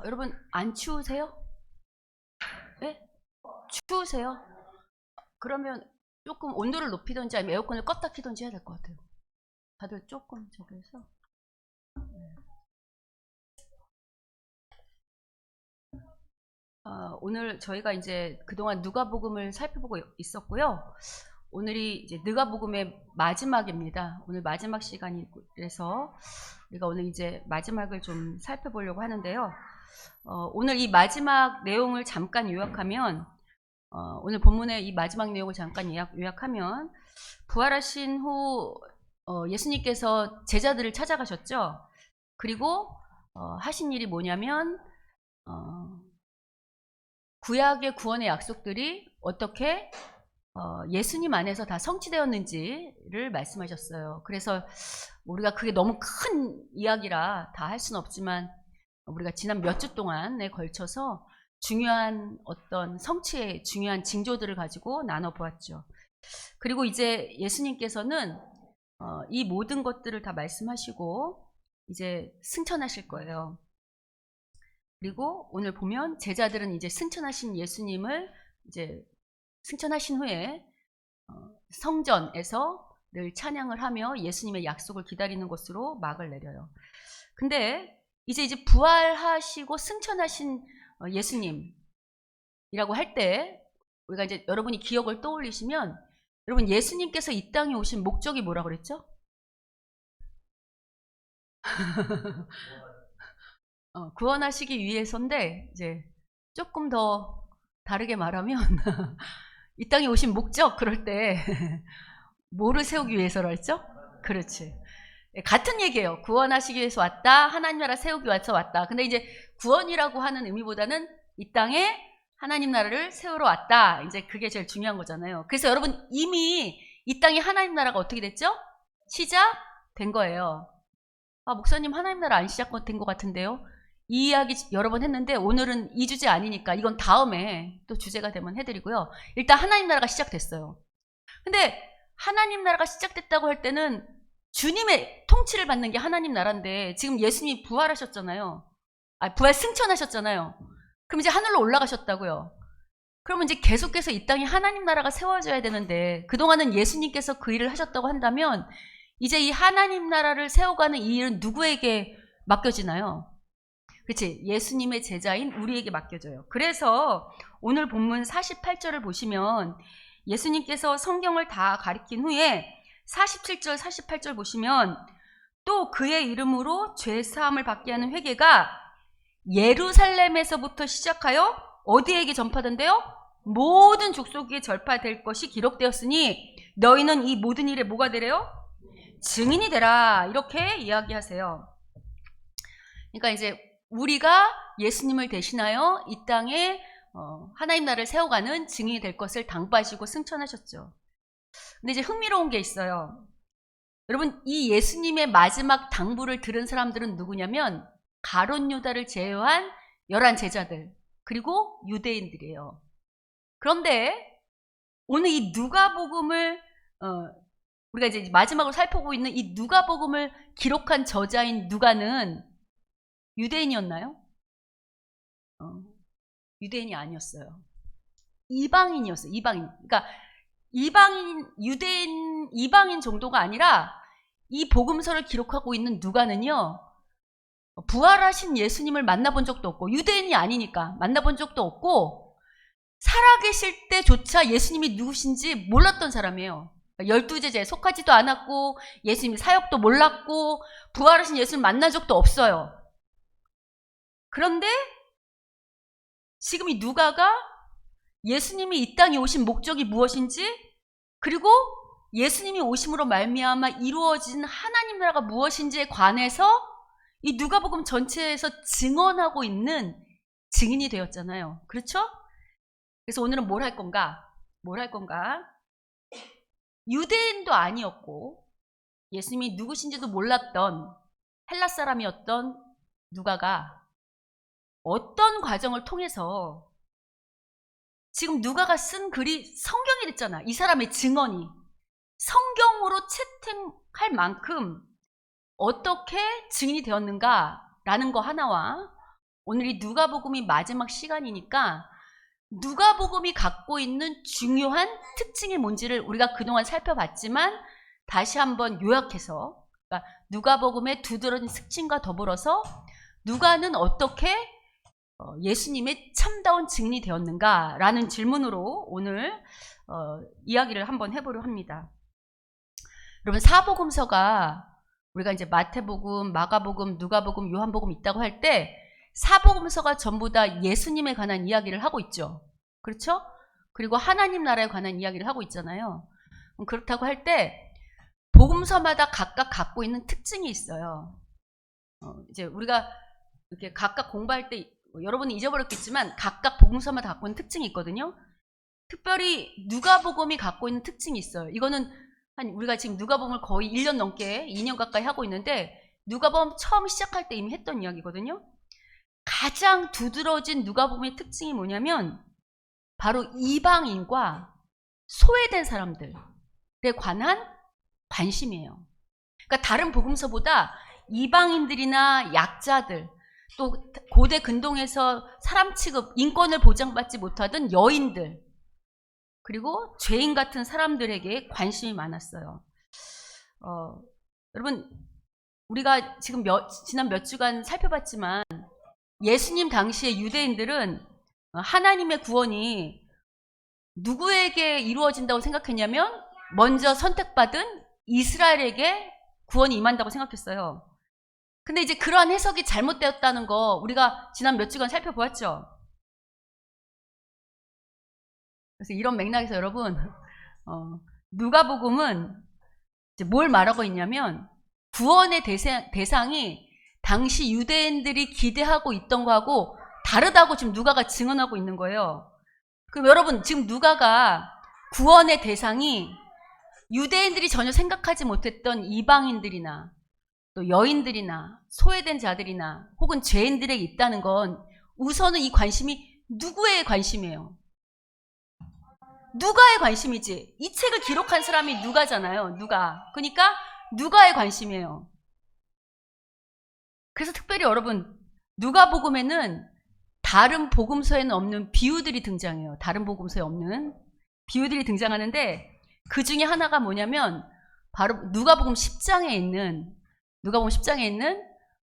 여러분 안 추우세요? 네? 추우세요? 그러면 조금 온도를 높이든지 아니면 에어컨을 껐다 키든지 해야 될 것 같아요. 다들 조금 저기 해서. 오늘 저희가 이제 그동안 누가복음을 살펴보고 있었고요. 오늘이 이제 누가복음의 마지막입니다. 오늘 마지막 시간이라서 우리가 오늘 이제 마지막을 좀 살펴보려고 하는데요. 오늘 이 마지막 내용을 잠깐 요약하면 오늘 본문의 이 마지막 내용을 잠깐 요약하면 부활하신 후 예수님께서 제자들을 찾아가셨죠. 그리고 하신 일이 뭐냐면 구약의 구원의 약속들이 어떻게 예수님 안에서 다 성취되었는지를 말씀하셨어요. 그래서 우리가 그게 너무 큰 이야기라 다 할 수는 없지만 우리가 지난 몇 주 동안에 걸쳐서 중요한 어떤 성취의 중요한 징조들을 가지고 나눠보았죠. 그리고 이제 예수님께서는 이 모든 것들을 다 말씀하시고 이제 승천하실 거예요. 그리고 오늘 보면 제자들은 이제 승천하신 예수님을 이제 승천하신 후에 성전에서 늘 찬양을 하며 예수님의 약속을 기다리는 것으로 막을 내려요. 근데 이제 부활하시고 승천하신 예수님이라고 할 때 우리가 이제 여러분이 기억을 떠올리시면 여러분 예수님께서 이 땅에 오신 목적이 뭐라고 그랬죠? 구원하시기 위해서인데 이제 조금 더 다르게 말하면 이 땅에 오신 목적 그럴 때 뭐를 세우기 위해서라 했죠? 그렇지. 같은 얘기예요. 구원하시기 위해서 왔다. 하나님 나라 세우기 위해서 왔다. 근데 이제 구원이라고 하는 의미보다는 이 땅에 하나님 나라를 세우러 왔다. 이제 그게 제일 중요한 거잖아요. 그래서 여러분 이미 이 땅에 하나님 나라가 어떻게 됐죠? 시작된 거예요. 목사님 하나님 나라 안 시작된 것 같은데요. 이 이야기 여러 번 했는데 오늘은 이 주제 아니니까 이건 다음에 또 주제가 되면 해드리고요. 일단 하나님 나라가 시작됐어요. 근데 하나님 나라가 시작됐다고 할 때는 주님의 통치를 받는 게 하나님 나라인데 지금 예수님이 부활하셨잖아요. 부활 승천하셨잖아요. 그럼 이제 하늘로 올라가셨다고요. 그러면 이제 계속해서 이 땅에 하나님 나라가 세워져야 되는데 그동안은 예수님께서 그 일을 하셨다고 한다면 이제 이 하나님 나라를 세워가는 이 일은 누구에게 맡겨지나요? 그렇지. 예수님의 제자인 우리에게 맡겨져요. 그래서 오늘 본문 48절을 보시면 예수님께서 성경을 다 가리킨 후에 47절, 48절 보시면 또 그의 이름으로 죄사함을 받게 하는 회개가 예루살렘에서부터 시작하여 어디에게 전파된대요? 모든 족속에게 전파될 것이 기록되었으니 너희는 이 모든 일에 뭐가 되래요? 증인이 되라. 이렇게 이야기하세요. 그러니까 이제 우리가 예수님을 대신하여 이 땅에 하나님 나라를 세워가는 증인이 될 것을 당부하시고 승천하셨죠. 근데 이제 흥미로운 게 있어요. 여러분 이 예수님의 마지막 당부를 들은 사람들은 누구냐면 가룟 유다를 제외한 11 제자들 그리고 유대인들이에요. 그런데 오늘 이 누가복음을 우리가 이제 마지막으로 살펴보고 있는 이 누가복음을 기록한 저자인 누가는 유대인이었나요? 유대인이 아니었어요. 이방인이었어요. 이방인. 그러니까 이방인 정도가 아니라 이 복음서를 기록하고 있는 누가는요. 부활하신 예수님을 만나본 적도 없고 유대인이 아니니까 만나본 적도 없고 살아계실 때조차 예수님이 누구신지 몰랐던 사람이에요. 12제자에 속하지도 않았고 예수님 사역도 몰랐고 부활하신 예수님을 만난 적도 없어요. 그런데 지금 이 누가가 예수님이 이 땅에 오신 목적이 무엇인지 그리고 예수님이 오심으로 말미암아 이루어진 하나님 나라가 무엇인지에 관해서 이 누가복음 전체에서 증언하고 있는 증인이 되었잖아요. 그렇죠? 그래서 오늘은 뭘 할 건가? 유대인도 아니었고 예수님이 누구신지도 몰랐던 헬라 사람이었던 누가가 어떤 과정을 통해서 지금 누가가 쓴 글이 성경이 됐잖아. 이 사람의 증언이 성경으로 채택할 만큼 어떻게 증인이 되었는가라는 거 하나와 오늘이 누가복음이 마지막 시간이니까 누가복음이 갖고 있는 중요한 특징이 뭔지를 우리가 그동안 살펴봤지만 다시 한번 요약해서, 그러니까 누가복음의 두드러진 특징과 더불어서 누가는 어떻게 예수님의 참다운 증인이 되었는가라는 질문으로 오늘 이야기를 한번 해보려 합니다. 여러분, 사복음서가 우리가 이제 마태복음, 마가복음, 누가복음, 요한복음 있다고 할 때 사복음서가 전부 다 예수님에 관한 이야기를 하고 있죠. 그렇죠? 그리고 하나님 나라에 관한 이야기를 하고 있잖아요. 그렇다고 할 때 복음서마다 각각 갖고 있는 특징이 있어요. 이제 우리가 이렇게 각각 공부할 때 여러분이 잊어버렸겠지만 각각 복음서마다 갖고 있는 특징이 있거든요. 특별히 누가복음이 갖고 있는 특징이 있어요. 이거는 우리가 지금 누가복음을 거의 1년 넘게 2년 가까이 하고 있는데 누가복음 처음 시작할 때 이미 했던 이야기거든요. 가장 두드러진 누가복음의 특징이 뭐냐면 바로 이방인과 소외된 사람들에 관한 관심이에요. 그러니까 다른 복음서보다 이방인들이나 약자들, 또 고대 근동에서 사람 취급, 인권을 보장받지 못하던 여인들, 그리고 죄인 같은 사람들에게 관심이 많았어요. 여러분, 우리가 지금 지난 몇 주간 살펴봤지만 예수님 당시의 유대인들은 하나님의 구원이 누구에게 이루어진다고 생각했냐면 먼저 선택받은 이스라엘에게 구원이 임한다고 생각했어요. 근데 이제 그러한 해석이 잘못되었다는 거 우리가 지난 몇 주간 살펴보았죠. 그래서 이런 맥락에서 여러분, 누가복음은 이제 뭘 말하고 있냐면 구원의 대상이 당시 유대인들이 기대하고 있던 거하고 다르다고 지금 누가가 증언하고 있는 거예요. 그럼 여러분, 지금 누가가 구원의 대상이 유대인들이 전혀 생각하지 못했던 이방인들이나 또 여인들이나 소외된 자들이나 혹은 죄인들에게 있다는 건 우선은 이 관심이 누구의 관심이에요? 누가의 관심이지. 이 책을 기록한 사람이 누가잖아요. 누가. 그러니까 누가의 관심이에요. 그래서 특별히 여러분, 누가복음에는 다른 복음서에는 없는 비유들이 등장해요. 다른 복음서에 없는 비유들이 등장하는데 그 중에 하나가 뭐냐면 바로 누가복음 10장에 있는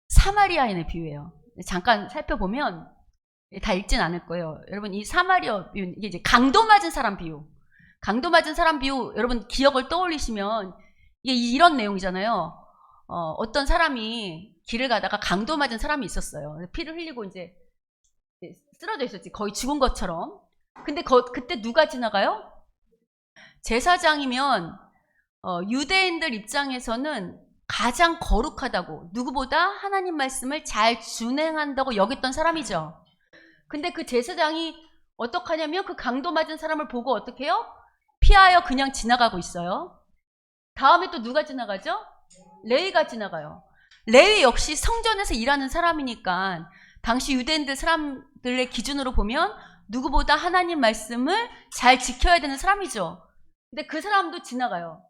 사마리아인의 비유예요. 잠깐 살펴보면 다 읽진 않을 거예요. 여러분, 이 사마리아 비유, 이게 이제 강도 맞은 사람 비유. 강도 맞은 사람 비유, 여러분 기억을 떠올리시면 이게 이런 내용이잖아요. 어떤 사람이 길을 가다가 강도 맞은 사람이 있었어요. 피를 흘리고 이제 쓰러져 있었지. 거의 죽은 것처럼. 근데 그때 누가 지나가요? 제사장이면 유대인들 입장에서는 가장 거룩하다고, 누구보다 하나님 말씀을 잘 준행한다고 여겼던 사람이죠. 근데 그 제사장이 어떡하냐면 그 강도 맞은 사람을 보고 어떻게 해요? 피하여 그냥 지나가고 있어요. 다음에 또 누가 지나가죠? 레위가 지나가요. 레위 역시 성전에서 일하는 사람이니까 당시 유대인들 사람들의 기준으로 보면 누구보다 하나님 말씀을 잘 지켜야 되는 사람이죠. 근데 그 사람도 지나가요.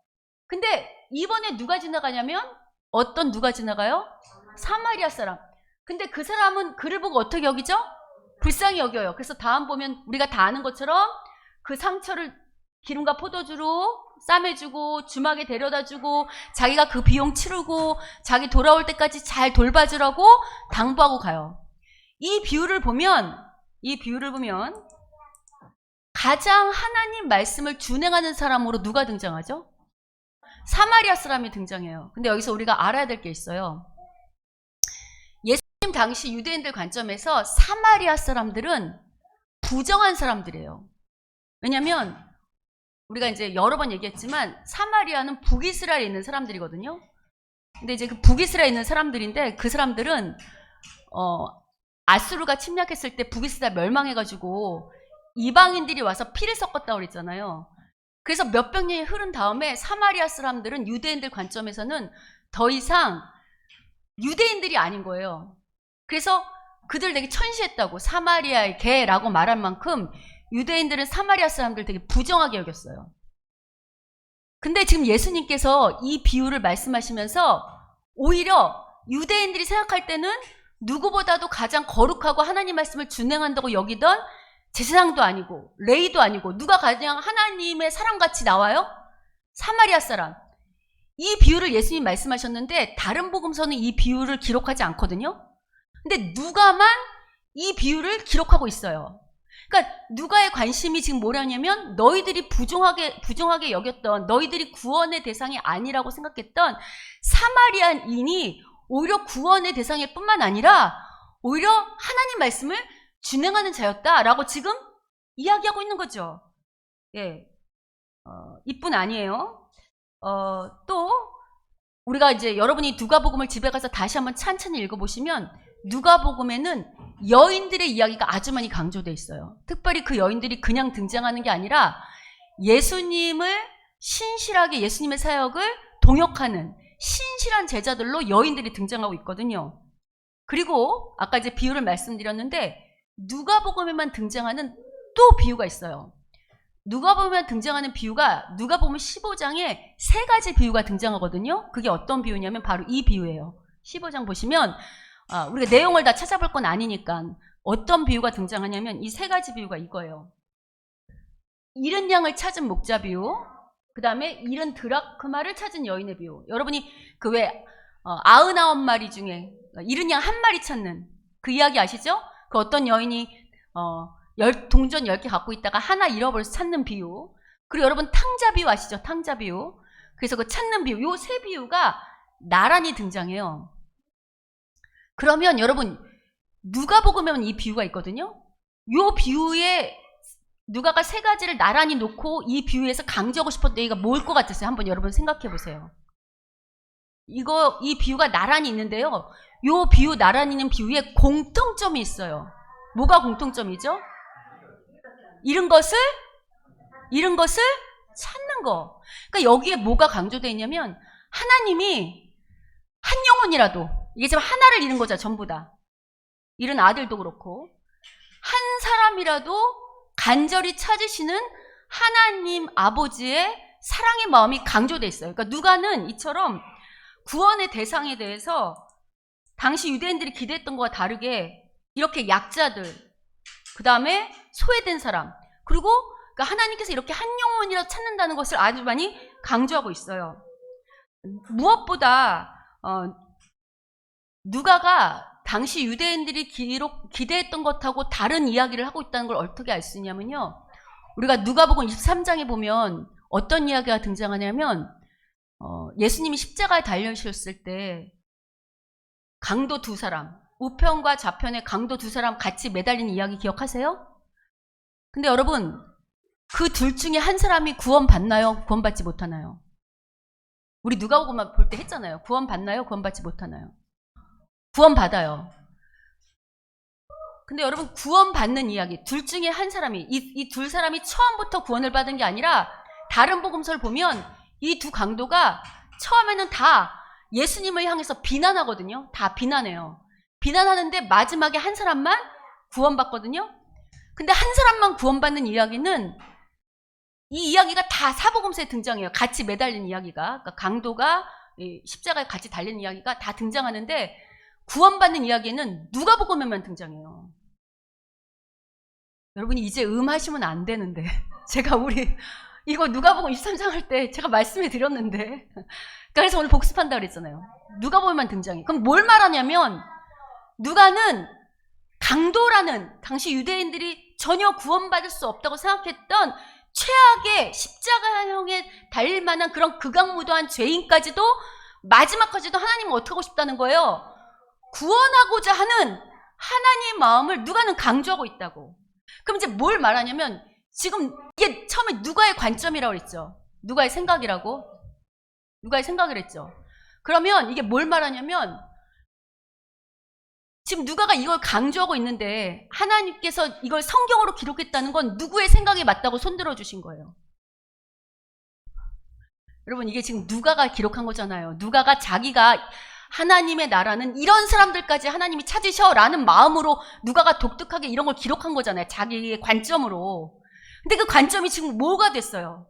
근데 이번에 누가 지나가냐면 어떤 누가 지나가요? 사마리아 사람. 근데 그 사람은 그를 보고 어떻게 여기죠? 불쌍히 여겨요. 그래서 다음 보면 우리가 다 아는 것처럼 그 상처를 기름과 포도주로 싸매주고 주막에 데려다주고 자기가 그 비용 치르고 자기 돌아올 때까지 잘 돌봐주라고 당부하고 가요. 이 비유를 보면 가장 하나님 말씀을 준행하는 사람으로 누가 등장하죠? 사마리아 사람이 등장해요. 근데 여기서 우리가 알아야 될 게 있어요. 예수님 당시 유대인들 관점에서 사마리아 사람들은 부정한 사람들이에요. 왜냐면 우리가 이제 여러 번 얘기했지만 사마리아는 북이스라엘에 있는 사람들이거든요. 근데 이제 그 북이스라엘에 있는 사람들인데 그 사람들은 아수르가 침략했을 때 북이스라엘 멸망해가지고 이방인들이 와서 피를 섞었다고 그랬잖아요. 그래서 몇백 년이 흐른 다음에 사마리아 사람들은 유대인들 관점에서는 더 이상 유대인들이 아닌 거예요. 그래서 그들 되게 천시했다고, 사마리아의 개라고 말할 만큼 유대인들은 사마리아 사람들 되게 부정하게 여겼어요. 근데 지금 예수님께서 이 비유를 말씀하시면서 오히려 유대인들이 생각할 때는 누구보다도 가장 거룩하고 하나님 말씀을 준행한다고 여기던 제사장도 아니고 레위도 아니고 누가 가장 하나님의 사람같이 나와요? 사마리아 사람. 이 비유를 예수님 말씀하셨는데 다른 복음서는 이 비유를 기록하지 않거든요. 근데 누가만 이 비유를 기록하고 있어요. 그러니까 누가의 관심이 지금 뭐냐면 너희들이 부정하게 여겼던, 너희들이 구원의 대상이 아니라고 생각했던 사마리아인이 오히려 구원의 대상일 뿐만 아니라 오히려 하나님 말씀을 준행하는 자였다라고 지금 이야기하고 있는 거죠. 예, 이뿐 아니에요. 또 우리가 이제 여러분이 누가복음을 집에 가서 다시 한번 찬찬히 읽어보시면 누가복음에는 여인들의 이야기가 아주 많이 강조되어 있어요. 특별히 그 여인들이 그냥 등장하는 게 아니라 예수님을 신실하게 예수님의 사역을 동역하는 신실한 제자들로 여인들이 등장하고 있거든요. 그리고 아까 이제 비유를 말씀드렸는데 누가복음에만 등장하는 또 비유가 있어요. 누가복음에 등장하는 비유가 누가복음 15장에 3가지 비유가 등장하거든요. 그게 어떤 비유냐면 바로 이 비유예요. 15장 보시면 우리가 내용을 다 찾아볼 건 아니니까 어떤 비유가 등장하냐면 이 3가지 비유가 이거예요. 잃은 양을 찾은 목자 비유, 그 다음에 잃은 드라크마를 찾은 여인의 비유. 여러분이 그 왜 99마리 중에 잃은 양 1마리 찾는 그 이야기 아시죠? 그 어떤 여인이 동전 10개 갖고 있다가 하나 잃어버려서 찾는 비유. 그리고 여러분 탕자 비유 아시죠? 탕자 비유. 그래서 그 찾는 비유, 요 3 비유가 나란히 등장해요. 그러면 여러분 누가복음에는 이 비유가 있거든요. 요 비유에 누가가 3가지를 나란히 놓고 이 비유에서 강조하고 싶었던 얘기가 뭘 것 같으세요? 한번 여러분 생각해 보세요. 이 비유가 나란히 있는데요. 요 비유 나란히 있는 비유에 공통점이 있어요. 뭐가 공통점이죠? 잃은 것을 찾는 거. 그러니까 여기에 뭐가 강조되어 있냐면 하나님이 한 영혼이라도, 이게 지금 하나를 잃은 거죠. 전부 다. 잃은 아들도 그렇고 한 사람이라도 간절히 찾으시는 하나님 아버지의 사랑의 마음이 강조되어 있어요. 그러니까 누가는 이처럼 구원의 대상에 대해서 당시 유대인들이 기대했던 것과 다르게 이렇게 약자들, 그 다음에 소외된 사람, 그리고 그러니까 하나님께서 이렇게 한 영혼이라도 찾는다는 것을 아주 많이 강조하고 있어요. 무엇보다 누가가 당시 유대인들이 기대했던 것하고 다른 이야기를 하고 있다는 걸 어떻게 알 수 있냐면요. 우리가 누가복음 23장에 보면 어떤 이야기가 등장하냐면 예수님이 십자가에 달려주셨을 때 강도 2사람, 우편과 좌편에 강도 2사람 같이 매달린 이야기 기억하세요? 근데 여러분 그 둘 중에 한 사람이 구원받나요? 구원받지 못하나요? 우리 누가복음만 볼 때 했잖아요. 구원받나요? 구원받지 못하나요? 구원받아요. 근데 여러분 구원받는 이야기, 둘 중에 한 사람이, 이 2사람이 처음부터 구원을 받은 게 아니라 다른 복음서를 보면 이 2 강도가 처음에는 다 예수님을 향해서 비난하거든요. 다 비난해요. 비난하는데 마지막에 한 사람만 구원받거든요. 근데 한 사람만 구원받는 이야기는 이 이야기가 다 사복음서에 등장해요. 같이 매달린 이야기가. 그러니까 강도가 십자가에 같이 달린 이야기가 다 등장하는데 구원받는 이야기는 누가복음에만 등장해요. 여러분이 이제 하시면 안 되는데 제가 이거 누가복음 23장 할 때 제가 말씀해 드렸는데 그래서 오늘 복습한다 그랬잖아요. 누가복음에만 등장해. 그럼 뭘 말하냐면 누가는 강도라는 당시 유대인들이 전혀 구원받을 수 없다고 생각했던 최악의 십자가형에 달릴 만한 그런 극악무도한 죄인까지도 마지막까지도 하나님은 어떻게 하고 싶다는 거예요? 구원하고자 하는 하나님의 마음을 누가는 강조하고 있다고. 그럼 이제 뭘 말하냐면 지금 이게 처음에 누가의 관점이라고 그랬죠. 누가의 생각이라고. 누가의 생각을 했죠. 그러면 이게 뭘 말하냐면 지금 누가가 이걸 강조하고 있는데 하나님께서 이걸 성경으로 기록했다는 건 누구의 생각에 맞다고 손들어 주신 거예요. 여러분 이게 지금 누가가 기록한 거잖아요. 누가가 자기가 하나님의 나라는 이런 사람들까지 하나님이 찾으셔라는 마음으로 누가가 독특하게 이런 걸 기록한 거잖아요. 자기의 관점으로. 근데 그 관점이 지금 뭐가 됐어요?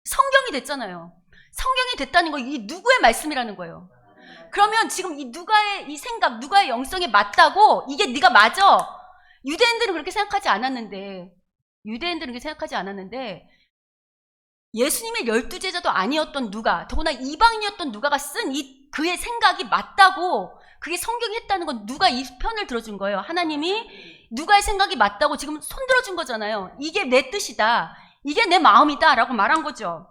성경이 됐잖아요. 성경이 됐다는 거 이게 누구의 말씀이라는 거예요? 그러면 지금 이 누가의 이 생각, 누가의 영성에 맞다고 이게 네가 맞아. 유대인들은 그렇게 생각하지 않았는데, 예수님의 12제자도 아니었던 누가, 더구나 이방인이었던 누가가 쓴 이 그의 생각이 맞다고, 그게 성경이 했다는 건 누가 이 편을 들어준 거예요. 하나님이 누가의 생각이 맞다고 지금 손 들어준 거잖아요. 이게 내 뜻이다, 이게 내 마음이다 라고 말한 거죠.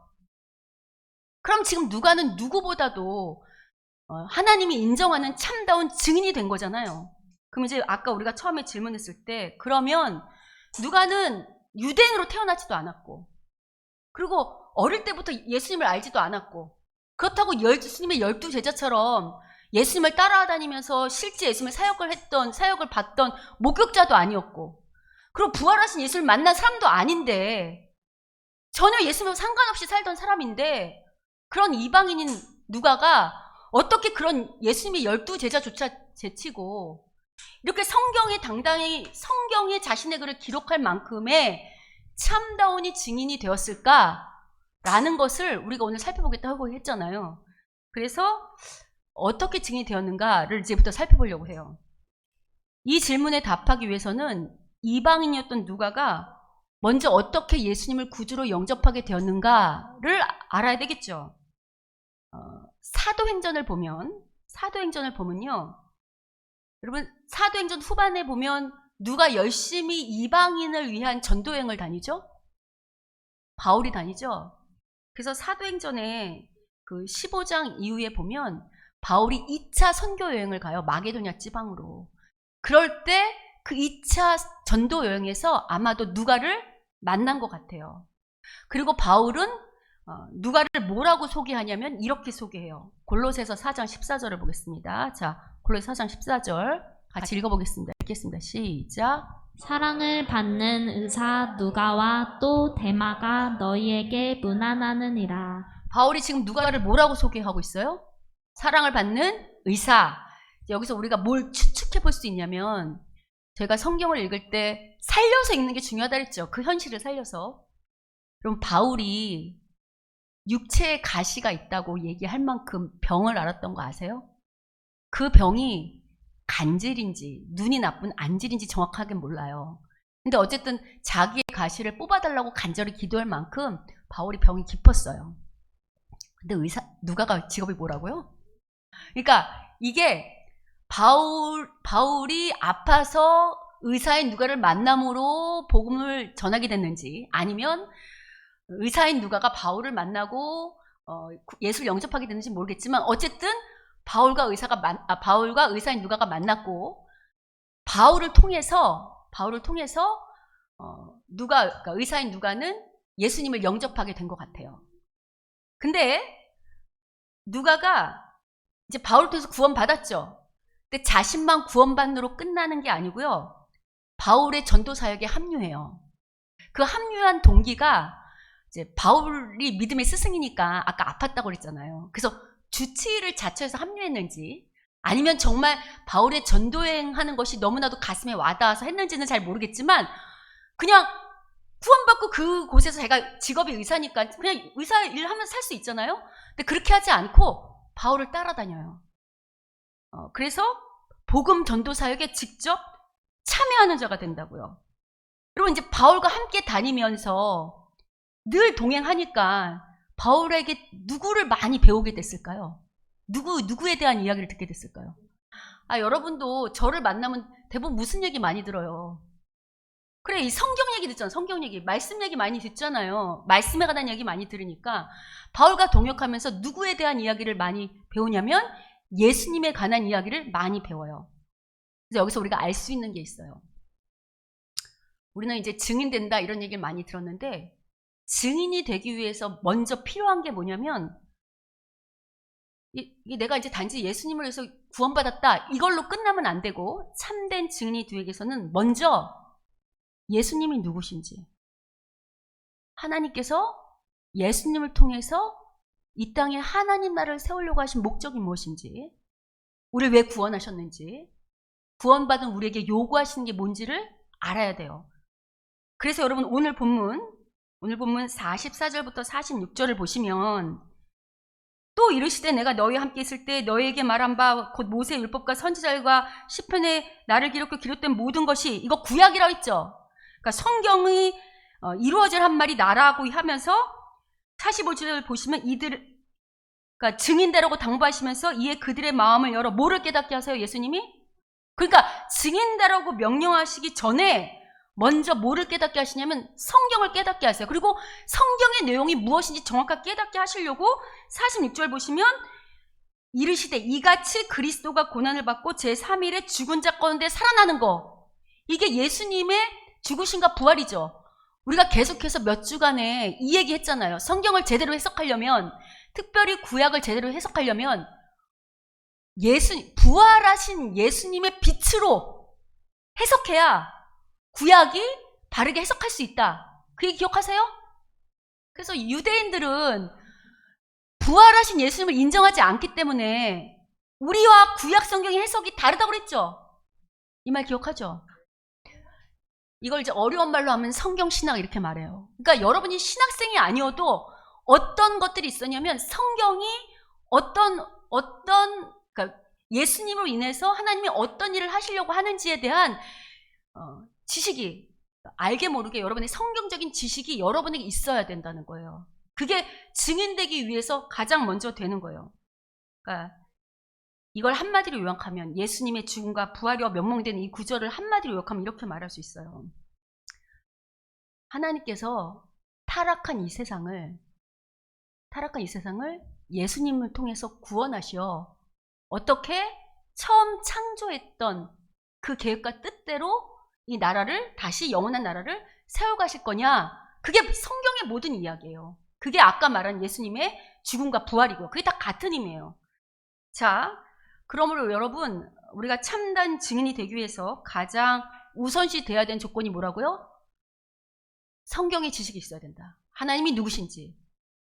그럼 지금 누가는 누구보다도 하나님이 인정하는 참다운 증인이 된 거잖아요. 그럼 이제 아까 우리가 처음에 질문했을 때, 그러면 누가는 유대인으로 태어나지도 않았고, 그리고 어릴 때부터 예수님을 알지도 않았고, 그렇다고 예수님의 12제자처럼 예수님을 따라다니면서 실제 예수님의 사역을 받던 목격자도 아니었고, 그리고 부활하신 예수님을 만난 사람도 아닌데, 전혀 예수님과 상관없이 살던 사람인데, 그런 이방인인 누가가 어떻게 그런 예수님의 12제자조차 제치고 이렇게 성경에 당당히 성경에 자신의 글을 기록할 만큼의 참다운이 증인이 되었을까라는 것을 우리가 오늘 살펴보겠다고 했잖아요. 그래서 어떻게 증인이 되었는가를 이제부터 살펴보려고 해요. 이 질문에 답하기 위해서는 이방인이었던 누가가 먼저 어떻게 예수님을 구주로 영접하게 되었는가를 알아야 되겠죠. 사도행전을 보면요, 여러분, 사도행전 후반에 보면 누가 열심히 이방인을 위한 전도여행을 다니죠? 바울이 다니죠? 그래서 사도행전에 그 15장 이후에 보면 바울이 2차 선교여행을 가요. 마게도냐 지방으로. 그럴 때 그 2차 전도여행에서 아마도 누가를 만난 것 같아요. 그리고 바울은 누가를 뭐라고 소개하냐면 이렇게 소개해요. 골로새서 4장 14절을 보겠습니다. 자, 골로새 4장 14절 같이 읽어보겠습니다. 읽겠습니다. 시작. 사랑을 받는 의사 누가와 또 데마가 너희에게 문안하느니라. 바울이 지금 누가를 뭐라고 소개하고 있어요? 사랑을 받는 의사. 여기서 우리가 뭘 추측해 볼 수 있냐면, 제가 성경을 읽을 때 살려서 읽는 게 중요하다 그랬죠. 그 현실을 살려서. 그럼 바울이 육체에 가시가 있다고 얘기할 만큼 병을 앓았던 거 아세요? 그 병이 간질인지 눈이 나쁜 안질인지 정확하게 몰라요. 근데 어쨌든 자기의 가시를 뽑아달라고 간절히 기도할 만큼 바울이 병이 깊었어요. 근데 누가가 직업이 뭐라고요? 그러니까 이게 바울이 아파서 의사인 누가를 만남으로 복음을 전하게 됐는지, 아니면 의사인 누가가 바울을 만나고 예수를 영접하게 됐는지 모르겠지만, 어쨌든 바울과 의사인 누가가 만났고, 바울을 통해서 그러니까 의사인 누가는 예수님을 영접하게 된 것 같아요. 근데 누가가 이제 바울을 통해서 구원받았죠. 근데 자신만 구원받으로 끝나는 게 아니고요, 바울의 전도 사역에 합류해요. 그 합류한 동기가 이제 바울이 믿음의 스승이니까 아까 아팠다고 그랬잖아요. 그래서 주치의를 자처해서 합류했는지, 아니면 정말 바울의 전도여행하는 것이 너무나도 가슴에 와닿아서 했는지는 잘 모르겠지만, 그냥 구원받고 그곳에서 제가 직업이 의사니까 그냥 의사 일 하면서 살 수 있잖아요. 근데 그렇게 하지 않고 바울을 따라다녀요. 그래서 복음 전도 사역에 직접 참여하는 자가 된다고요. 여러분, 이제 바울과 함께 다니면서 늘 동행하니까 바울에게 누구를 많이 배우게 됐을까요? 누구에 대한 이야기를 듣게 됐을까요? 여러분도 저를 만나면 대부분 무슨 얘기 많이 들어요? 그래, 이 성경 얘기 듣잖아요. 성경 얘기, 말씀 얘기 많이 듣잖아요. 말씀에 관한 얘기 많이 들으니까 바울과 동역하면서 누구에 대한 이야기를 많이 배우냐면 예수님에 관한 이야기를 많이 배워요. 그래서 여기서 우리가 알 수 있는 게 있어요. 우리는 이제 증인된다 이런 얘기를 많이 들었는데, 증인이 되기 위해서 먼저 필요한 게 뭐냐면, 내가 이제 단지 예수님을 위해서 구원받았다 이걸로 끝나면 안 되고, 참된 증인이 되기 위해서는 먼저 예수님이 누구신지, 하나님께서 예수님을 통해서 이 땅에 하나님 나라를 세우려고 하신 목적이 무엇인지, 우리를 왜 구원하셨는지, 구원받은 우리에게 요구하시는 게 뭔지를 알아야 돼요. 그래서 여러분, 오늘 본문 44절부터 46절을 보시면 또 이르시되 내가 너희와 함께 있을 때 너희에게 말한 바 곧 모세의 율법과 선지자들과 시편에 나를 기록해 기록된 모든 것이 이거 구약이라고 했죠. 그러니까 성경이 이루어질 한 말이 나라고 하면서 45절을 보시면 이들 그러니까 증인되라고 당부하시면서 이에 그들의 마음을 열어 뭐를 깨닫게 하세요? 예수님이? 그러니까 증인되라고 명령하시기 전에 먼저 뭐를 깨닫게 하시냐면 성경을 깨닫게 하세요. 그리고 성경의 내용이 무엇인지 정확하게 깨닫게 하시려고 46절 보시면 이르시되 이같이 그리스도가 고난을 받고 제3일에 죽은 자 가운데 살아나는 거, 이게 예수님의 죽으심과 부활이죠. 우리가 계속해서 몇 주간에 이 얘기 했잖아요. 성경을 제대로 해석하려면, 특별히 구약을 제대로 해석하려면 부활하신 예수님의 빛으로 해석해야 구약이 바르게 해석할 수 있다. 그 얘기 기억하세요? 그래서 유대인들은 부활하신 예수님을 인정하지 않기 때문에 우리와 구약 성경의 해석이 다르다고 그랬죠. 이 말 기억하죠? 이걸 이제 어려운 말로 하면 성경신학 이렇게 말해요. 그러니까 여러분이 신학생이 아니어도 어떤 것들이 있었냐면 성경이 그러니까 예수님으로 인해서 하나님이 어떤 일을 하시려고 하는지에 대한 지식이, 알게 모르게 여러분의 성경적인 지식이 여러분에게 있어야 된다는 거예요. 그게 증인되기 위해서 가장 먼저 되는 거예요. 그러니까 이걸 한마디로 요약하면, 예수님의 죽음과 부활이와 명명되는 이 구절을 한마디로 요약하면 이렇게 말할 수 있어요. 하나님께서 타락한 이 세상을 예수님을 통해서 구원하셔 어떻게 처음 창조했던 그 계획과 뜻대로 이 나라를, 다시 영원한 나라를 세워가실 거냐, 그게 성경의 모든 이야기예요. 그게 아까 말한 예수님의 죽음과 부활이고요. 그게 다 같은 의미예요. 자, 그러므로 여러분, 우리가 참된 증인이 되기 위해서 가장 우선시 돼야 되는 조건이 뭐라고요? 성경의 지식이 있어야 된다. 하나님이 누구신지,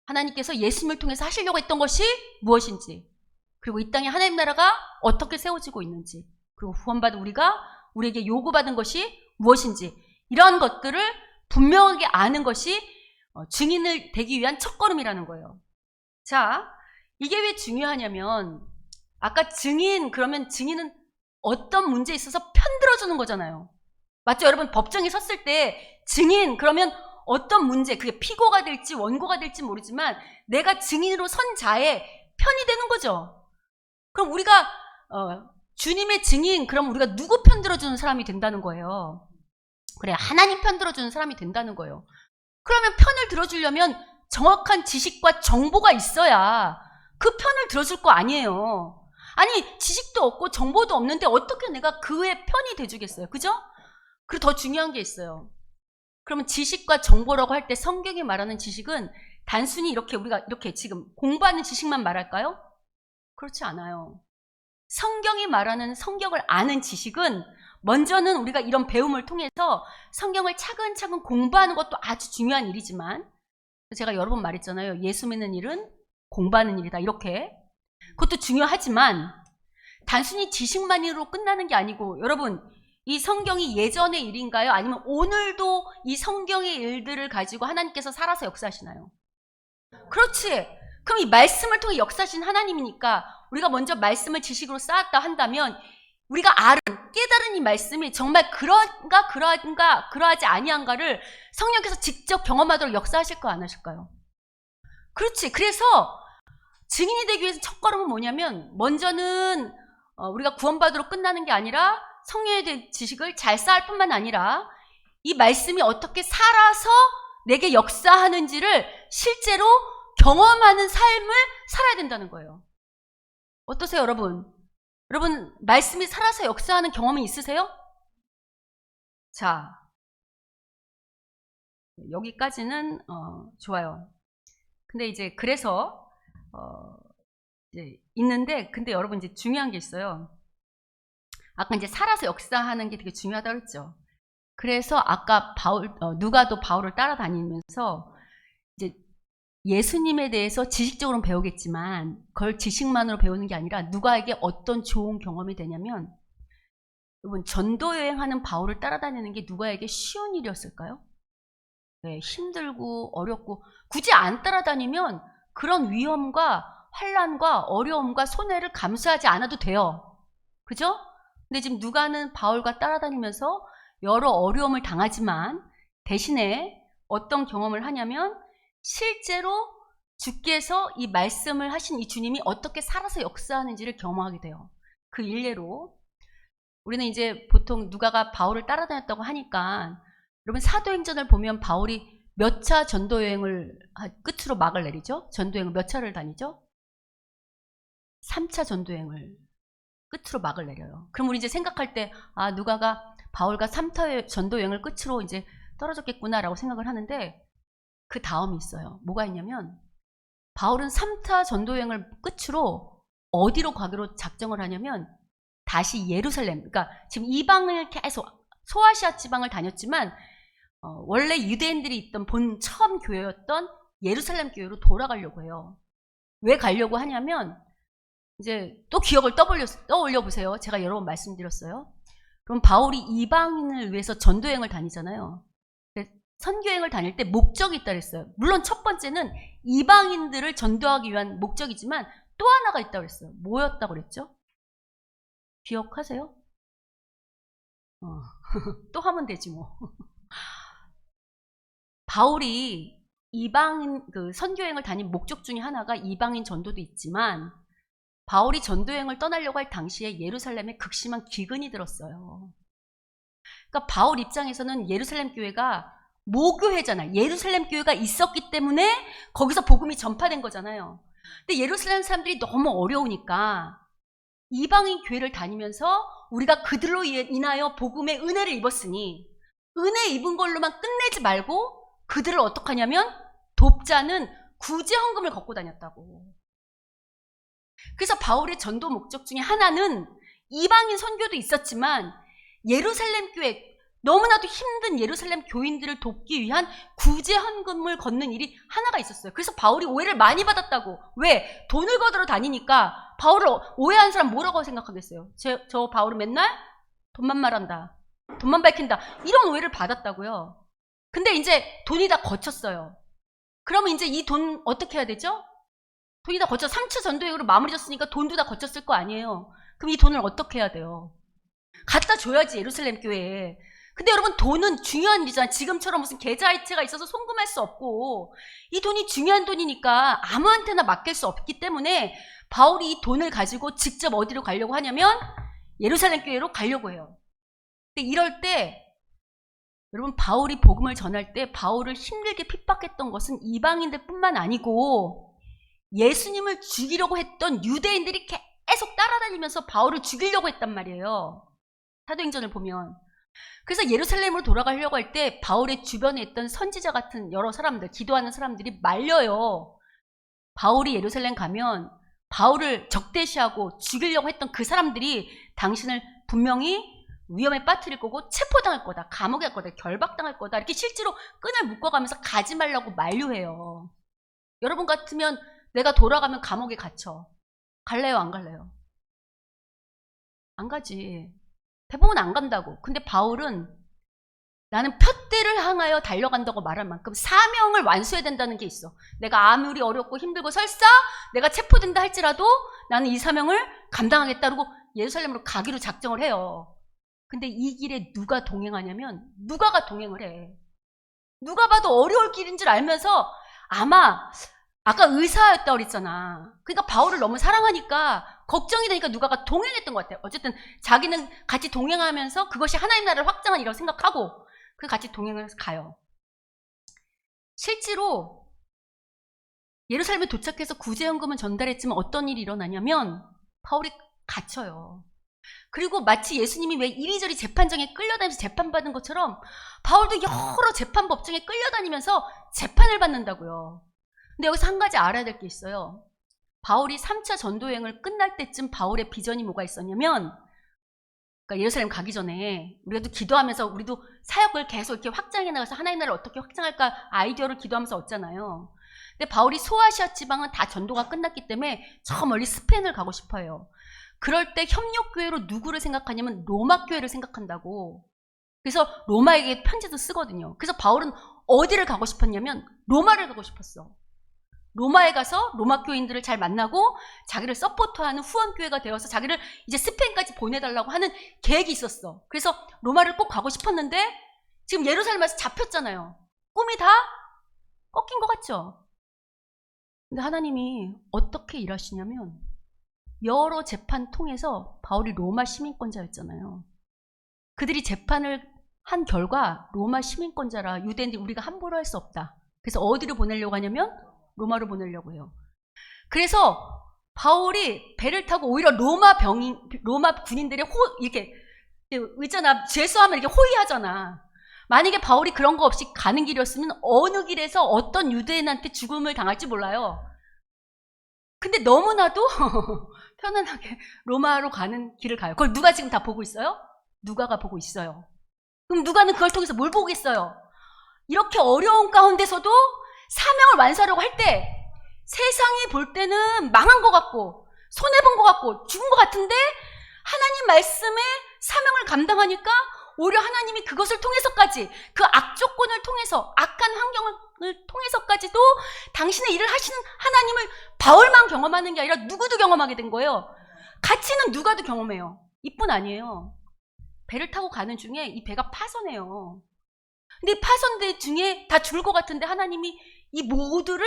하나님께서 예수님을 통해서 하시려고 했던 것이 무엇인지, 그리고 이 땅에 하나님 나라가 어떻게 세워지고 있는지, 그리고 구원받은 우리에게 요구받은 것이 무엇인지, 이런 것들을 분명하게 아는 것이 증인을 되기 위한 첫걸음이라는 거예요. 자, 이게 왜 중요하냐면, 아까 그러면 증인은 어떤 문제에 있어서 편들어주는 거잖아요. 맞죠? 여러분, 법정에 섰을 때 증인, 그러면 어떤 문제, 그게 피고가 될지 원고가 될지 모르지만 내가 증인으로 선 자의 편이 되는 거죠. 그럼 우리가 주님의 증인, 그럼 우리가 누구 편 들어주는 사람이 된다는 거예요. 그래, 하나님 편 들어주는 사람이 된다는 거예요. 그러면 편을 들어주려면 정확한 지식과 정보가 있어야 그 편을 들어줄 거 아니에요. 아니, 지식도 없고 정보도 없는데 어떻게 내가 그의 편이 돼주겠어요. 그죠? 그리고 더 중요한 게 있어요. 그러면 지식과 정보라고 할 때 성경이 말하는 지식은 단순히 우리가 이렇게 지금 공부하는 지식만 말할까요? 그렇지 않아요. 성경이 말하는 성경을 아는 지식은 먼저는 우리가 이런 배움을 통해서 성경을 차근차근 공부하는 것도 아주 중요한 일이지만, 제가 여러 번 말했잖아요. 예수 믿는 일은 공부하는 일이다. 이렇게. 그것도 중요하지만 단순히 지식만으로 끝나는 게 아니고, 여러분, 이 성경이 예전의 일인가요? 아니면 오늘도 이 성경의 일들을 가지고 하나님께서 살아서 역사하시나요? 그렇지. 그럼 이 말씀을 통해 역사하신 하나님이니까 우리가 먼저 말씀을 지식으로 쌓았다 한다면, 우리가 깨달은 이 말씀이 정말 그러하지 아니한가를 성령께서 직접 경험하도록 역사하실 거 안 하실까요? 그렇지. 그래서 증인이 되기 위해서 첫걸음은 뭐냐면, 먼저는 우리가 구원받으러 끝나는 게 아니라 성령에 대한 지식을 잘 쌓을 뿐만 아니라 이 말씀이 어떻게 살아서 내게 역사하는지를 실제로 경험하는 삶을 살아야 된다는 거예요. 어떠세요, 여러분? 여러분, 말씀이 살아서 역사하는 경험이 있으세요? 자, 여기까지는 좋아요. 근데 이제 그래서 이제 있는데, 근데 여러분, 이제 중요한 게 있어요. 아까 이제 살아서 역사하는 게 되게 중요하다고 했죠. 그래서 아까 누가도 바울을 따라다니면서 이제 예수님에 대해서 지식적으로는 배우겠지만 그걸 지식만으로 배우는 게 아니라 누가에게 어떤 좋은 경험이 되냐면, 여러분, 전도 여행하는 바울을 따라다니는 게 누가에게 쉬운 일이었을까요? 네, 힘들고 어렵고, 굳이 안 따라다니면 그런 위험과 환난과 어려움과 손해를 감수하지 않아도 돼요. 그죠? 근데 지금 누가는 바울과 따라다니면서 여러 어려움을 당하지만 대신에 어떤 경험을 하냐면 실제로 주께서 이 말씀을 하신 이 주님이 어떻게 살아서 역사하는지를 경험하게 돼요. 그 일례로 우리는 이제 보통 누가가 바울을 따라다녔다고 하니까 여러분 사도행전을 보면 바울이 몇 차 전도여행을 끝으로 막을 내리죠? 전도여행을 몇 차를 다니죠? 3차 전도여행을 끝으로 막을 내려요. 그럼 우리 이제 생각할 때 누가가 바울과 3차 전도여행을 끝으로 이제 떨어졌겠구나라고 생각을 하는데 그 다음이 있어요. 뭐가 있냐면 바울은 3차 전도여행을 끝으로 어디로 가기로 작정을 하냐면 다시 예루살렘, 그러니까 지금 이방을 계속 소아시아 지방을 다녔지만 원래 유대인들이 있던 본 처음 교회였던 예루살렘 교회로 돌아가려고 해요. 왜 가려고 하냐면 이제 또 기억을 떠올려 보세요. 제가 여러 번 말씀드렸어요. 그럼 바울이 이방인을 위해서 전도여행을 다니잖아요. 선교여행을 다닐 때 목적이 있다 그랬어요. 물론 첫 번째는 이방인들을 전도하기 위한 목적이지만 또 하나가 있다고 그랬어요. 뭐였다고 그랬죠? 기억하세요? 또 하면 되지 뭐. 바울이 이방인 선교여행을 다닌 목적 중에 하나가 이방인 전도도 있지만 바울이 전도여행을 떠나려고 할 당시에 예루살렘에 극심한 기근이 들었어요. 그러니까 바울 입장에서는 예루살렘 교회가 모교회잖아요. 예루살렘 교회가 있었기 때문에 거기서 복음이 전파된 거잖아요. 근데 예루살렘 사람들이 너무 어려우니까 이방인 교회를 다니면서 우리가 그들로 인하여 복음의 은혜를 입었으니 은혜 입은 걸로만 끝내지 말고 그들을 어떻게 하냐면 돕자는 구제 헌금을 걷고 다녔다고. 그래서 바울의 전도 목적 중에 하나는 이방인 선교도 있었지만 예루살렘 교회, 너무나도 힘든 예루살렘 교인들을 돕기 위한 구제 헌금을 걷는 일이 하나가 있었어요. 그래서 바울이 오해를 많이 받았다고. 왜? 돈을 거들어 다니니까 바울을 오해하는 사람 뭐라고 생각하겠어요? 저 바울은 맨날 돈만 말한다, 돈만 밝힌다, 이런 오해를 받았다고요. 근데 이제 돈이 다 거쳤어요. 그러면 이제 이 돈 어떻게 해야 되죠? 돈이 다 거쳐 3차 전도여행으로 마무리 졌으니까 돈도 다 거쳤을 거 아니에요. 그럼 이 돈을 어떻게 해야 돼요? 갖다 줘야지, 예루살렘 교회에. 근데 여러분, 돈은 중요한 일이잖아요. 지금처럼 무슨 계좌이체가 있어서 송금할 수 없고, 이 돈이 중요한 돈이니까 아무한테나 맡길 수 없기 때문에 바울이 이 돈을 가지고 직접 어디로 가려고 하냐면 예루살렘 교회로 가려고 해요. 근데 이럴 때 여러분, 바울이 복음을 전할 때 바울을 힘들게 핍박했던 것은 이방인들 뿐만 아니고 예수님을 죽이려고 했던 유대인들이 계속 따라다니면서 바울을 죽이려고 했단 말이에요. 사도행전을 보면. 그래서 예루살렘으로 돌아가려고 할 때 바울의 주변에 있던 선지자 같은 여러 사람들, 기도하는 사람들이 말려요. 바울이 예루살렘 가면 바울을 적대시하고 죽이려고 했던 그 사람들이 당신을 분명히 위험에 빠뜨릴 거고 체포당할 거다, 감옥에 갈 거다, 결박당할 거다, 이렇게 실제로 끈을 묶어가면서 가지 말라고 만류해요. 여러분 같으면 내가 돌아가면 감옥에 갇혀. 갈래요, 안 갈래요? 안 가지. 대부분 안 간다고. 근데 바울은 나는 푯대를 향하여 달려간다고 말할 만큼 사명을 완수해야 된다는 게 있어. 내가 아무리 어렵고 힘들고 설사 내가 체포된다 할지라도 나는 이 사명을 감당하겠다고 예루살렘으로 가기로 작정을 해요. 근데 이 길에 누가 동행하냐면 누가가 동행을 해. 누가 봐도 어려울 길인 줄 알면서 아마 아까 의사였다고 그랬잖아. 그러니까 바울을 너무 사랑하니까 걱정이 되니까 누가가 동행했던 것 같아요. 어쨌든 자기는 같이 동행하면서 그것이 하나님 나라를 확장한 일이라고 생각하고 그 같이 동행을 해서 가요. 실제로 예루살렘에 도착해서 구제연금은 전달했지만 어떤 일이 일어나냐면 바울이 갇혀요. 그리고 마치 예수님이 왜 이리저리 재판정에 끌려다니면서 재판받은 것처럼 바울도 여러 재판 법정에 끌려다니면서 재판을 받는다고요. 근데 여기서 한 가지 알아야 될 게 있어요. 바울이 3차 전도여행을 끝날 때쯤 바울의 비전이 뭐가 있었냐면, 그러니까 예루살렘 가기 전에 우리도 기도하면서 우리도 사역을 계속 이렇게 확장해 나가서 하나님 나라를 어떻게 확장할까 아이디어를 기도하면서 얻잖아요. 근데 바울이 소아시아 지방은 다 전도가 끝났기 때문에 저 멀리 스페인을 가고 싶어요. 그럴 때 협력교회로 누구를 생각하냐면 로마교회를 생각한다고. 그래서 로마에게 편지도 쓰거든요. 그래서 바울은 어디를 가고 싶었냐면 로마를 가고 싶었어. 로마에 가서 로마 교인들을 잘 만나고 자기를 서포트하는 후원교회가 되어서 자기를 이제 스페인까지 보내달라고 하는 계획이 있었어. 그래서 로마를 꼭 가고 싶었는데 지금 예루살렘에서 잡혔잖아요. 꿈이 다 꺾인 것 같죠? 근데 하나님이 어떻게 일하시냐면 여러 재판 통해서 바울이 로마 시민권자였잖아요. 그들이 재판을 한 결과 로마 시민권자라 유대인들이 우리가 함부로 할 수 없다. 그래서 어디로 보내려고 하냐면 로마로 보내려고 해요. 그래서 바울이 배를 타고 오히려 로마 군인들의 이렇게 있잖아, 죄수하면 이렇게 호위하잖아. 만약에 바울이 그런 거 없이 가는 길이었으면 어느 길에서 어떤 유대인한테 죽음을 당할지 몰라요. 근데 너무나도 편안하게 로마로 가는 길을 가요. 그걸 누가 지금 다 보고 있어요? 누가가 보고 있어요. 그럼 누가는 그걸 통해서 뭘 보겠어요? 이렇게 어려운 가운데서도 사명을 완수하려고 할 때 세상이 볼 때는 망한 것 같고 손해본 것 같고 죽은 것 같은데 하나님 말씀에 사명을 감당하니까 오히려 하나님이 그것을 통해서까지 그 악조건을 통해서 악한 환경을 통해서까지도 당신의 일을 하시는 하나님을 바울만 경험하는 게 아니라 누구도 경험하게 된 거예요. 같이는 누가도 경험해요. 이뿐 아니에요. 배를 타고 가는 중에 이 배가 파손해요. 근데 이 파손대 중에 다 죽을 것 같은데 하나님이 이 모두를